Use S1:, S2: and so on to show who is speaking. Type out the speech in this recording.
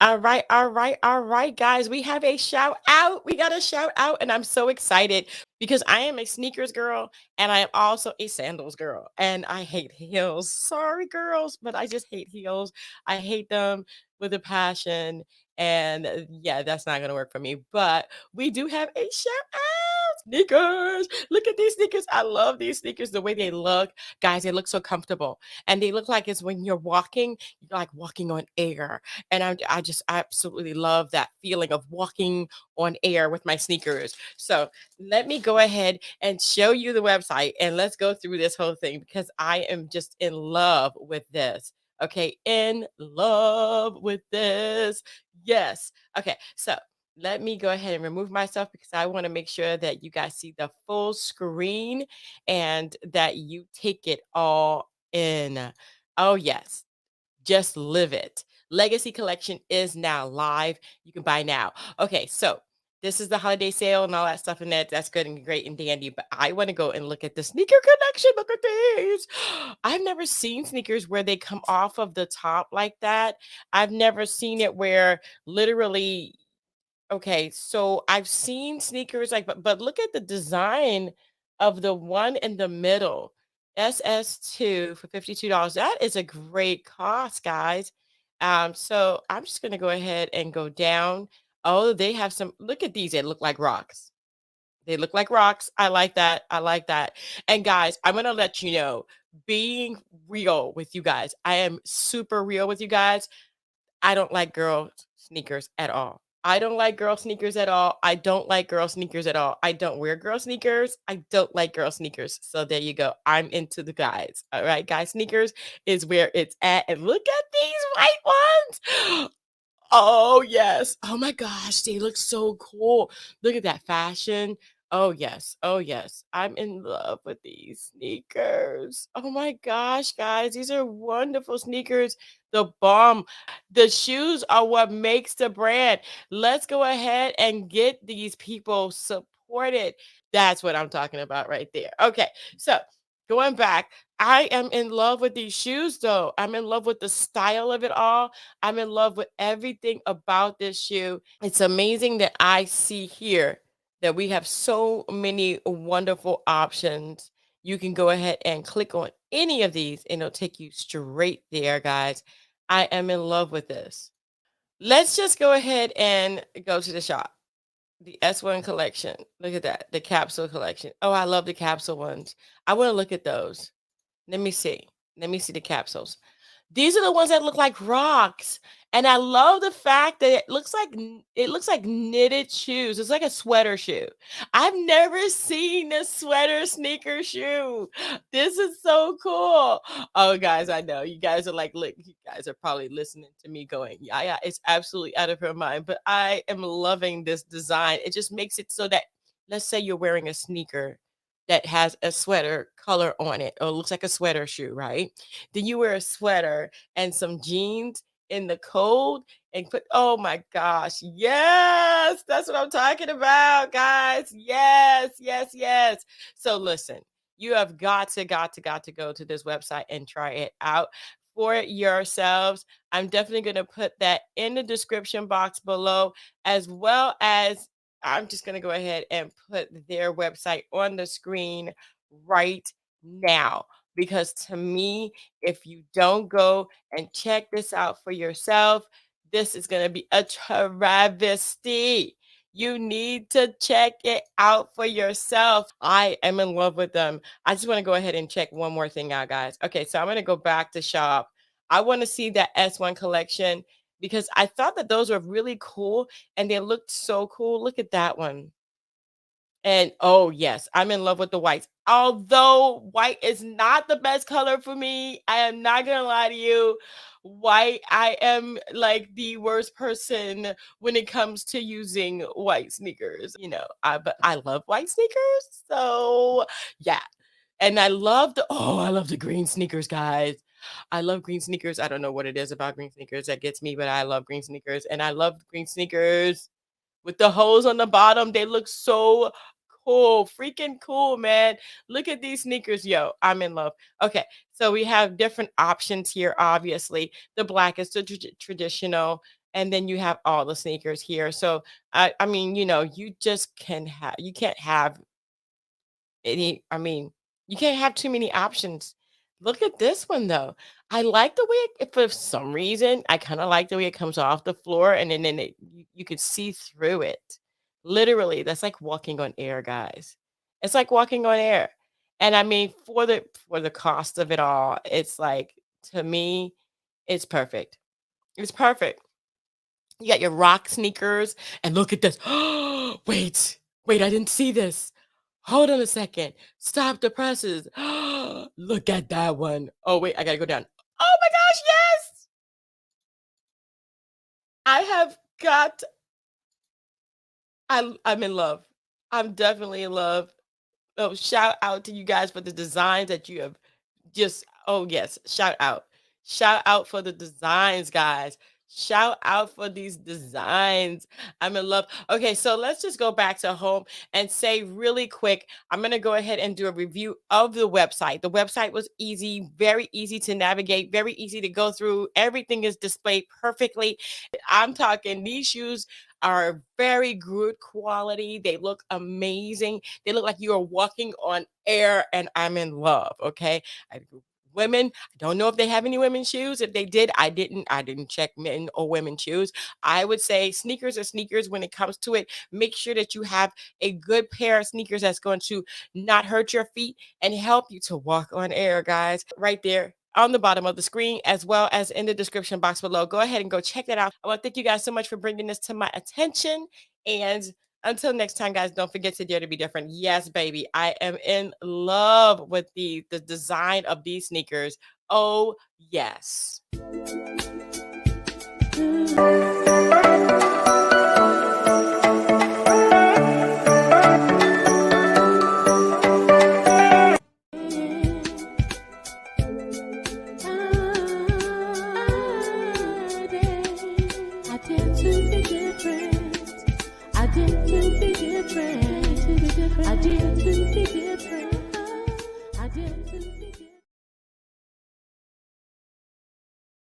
S1: All right, guys. We have a shout out. We got a shout out, and I'm so excited because I am a sneakers girl and I am also a sandals girl. And I hate heels. Sorry, girls, but I just hate heels. I hate them with a passion. And yeah, that's not going to work for me. But we do have a shout out. Sneakers. Look at these sneakers. I love these sneakers, the way they look. Guys, they look so comfortable. And they look like it's when you're walking, you're like walking on air, and I just absolutely love that feeling of walking on air with my sneakers. So let me go ahead and show you the website and let's go through this whole thing because I am just in love with this. Okay, in love with this. Yes. Okay, so let me go ahead and remove myself because I want to make sure that you guys see the full screen and that you take it all in. Oh, yes. Just live it. Legacy collection is now live. You can buy now. Okay, so this is the holiday sale and all that stuff, and that's good and great and dandy. But I want to go and look at the sneaker collection. Look at these. I've never seen sneakers where they come off of the top like that. I've never seen it where literally. Okay, so I've seen sneakers like, but look at the design of the one in the middle. SS2 for $52. That is a great cost, guys. So I'm just gonna go ahead and go down. Oh, they have some. Look at these. They look like rocks. They look like rocks. I like that. I like that. And guys, I'm gonna let you know, being real with you guys. I am super real with you guys. I don't like girl sneakers at all. I don't like girl sneakers at all. I don't like girl sneakers at all. I don't wear girl sneakers. I don't like girl sneakers. So there you go. I'm into the guys. All right, guys, sneakers is where it's at. And look at these white ones. Oh, yes. Oh my gosh, they look so cool. Look at that fashion. Oh, yes. Oh, yes. I'm in love with these sneakers. Oh my gosh, guys, these are wonderful sneakers. The bomb. The shoes are what makes the brand. Let's go ahead and get these people supported. That's what I'm talking about right there. Okay, so going back, I am in love with these shoes, though. I'm in love with the style of it all. I'm in love with everything about this shoe. It's amazing that I see here that we have so many wonderful options. You can go ahead and click on any of these and it'll take you straight there, guys. I am in love with this. Let's just go ahead and go to the shop. The S1 collection. Look at that. The capsule collection. Oh, I love the capsule ones. I want to look at those. Let me see. Let me see the capsules. These are the ones that look like rocks. And I love the fact that it looks like knitted shoes. It's like a sweater shoe. I've never seen a sweater sneaker shoe. This is so cool. Oh, guys, I know you guys are like, look, you guys are probably listening to me going, yeah, yeah, it's absolutely out of her mind. But I am loving this design. It just makes it so that, let's say you're wearing a sneaker that has a sweater color on it, or it looks like a sweater shoe, right? Then you wear a sweater and some jeans in the cold and put, oh my gosh, yes, that's what I'm talking about, guys. Yes, yes, yes. So listen, you have got to go to this website and try it out for yourselves. I'm definitely going to put that in the description box below, as well as I'm just going to go ahead and put their website on the screen right now. Because to me, if you don't go and check this out for yourself, this is going to be a travesty. You need to check it out for yourself. I am in love with them. I just want to go ahead and check one more thing out, guys. Okay, so I'm going to go back to shop. I want to see that S1 collection because I thought that those were really cool and they looked so cool. Look at that one. And oh, yes, I'm in love with the whites. Although white is not the best color for me, I am not gonna lie to you. White, I am like the worst person when it comes to using white sneakers. But I love white sneakers. So yeah. And I love the green sneakers, guys. I love green sneakers. I don't know what it is about green sneakers that gets me, but I love green sneakers. And I love green sneakers with the holes on the bottom. They look so cool, freaking cool, man. Look at these sneakers, yo. I'm in love. Okay, so we have different options here. Obviously, the black is the traditional, and then you have all the sneakers here. So I mean, you just you can't have you can't have too many options. Look at this one though. I like the way for some reason, I kind of like the way it comes off the floor and then you can see through it. Literally, that's like walking on air, guys. It's like walking on air. And I mean, for the cost of it all, it's like to me, it's perfect. It's perfect. You got your rock sneakers, and look at this. Wait, wait, I didn't see this. Hold on a second. Stop the presses. Look at that one. Oh, wait, I gotta go down. Oh my gosh, yes! I have got I'm in love. I'm definitely in love. Oh, shout out to you guys for the designs that you have oh yes, shout out. Shout out for the designs, guys. Shout out for these designs. I'm in love. Okay, so let's just go back to home and say really quick. I'm going to go ahead and do a review of the website. The website was easy, very easy to navigate, very easy to go through. Everything is displayed perfectly. I'm talking these shoes are very good quality. They look amazing. They look like you are walking on air, and I'm in love. Okay. I, women, I don't know if they have any women's shoes. If they did, I didn't check men or women's shoes. I would say sneakers are sneakers when it comes to it. Make sure that you have a good pair of sneakers that's going to not hurt your feet and help you to walk on air, guys. Right there on the bottom of the screen, as well as in the description box below. Go ahead and go check that out. I want to thank you guys so much for bringing this to my attention. And until next time, guys, don't forget to dare to be different. Yes, baby, I am in love with the design of these sneakers. Oh, yes.
S2: I did to be different. I did to be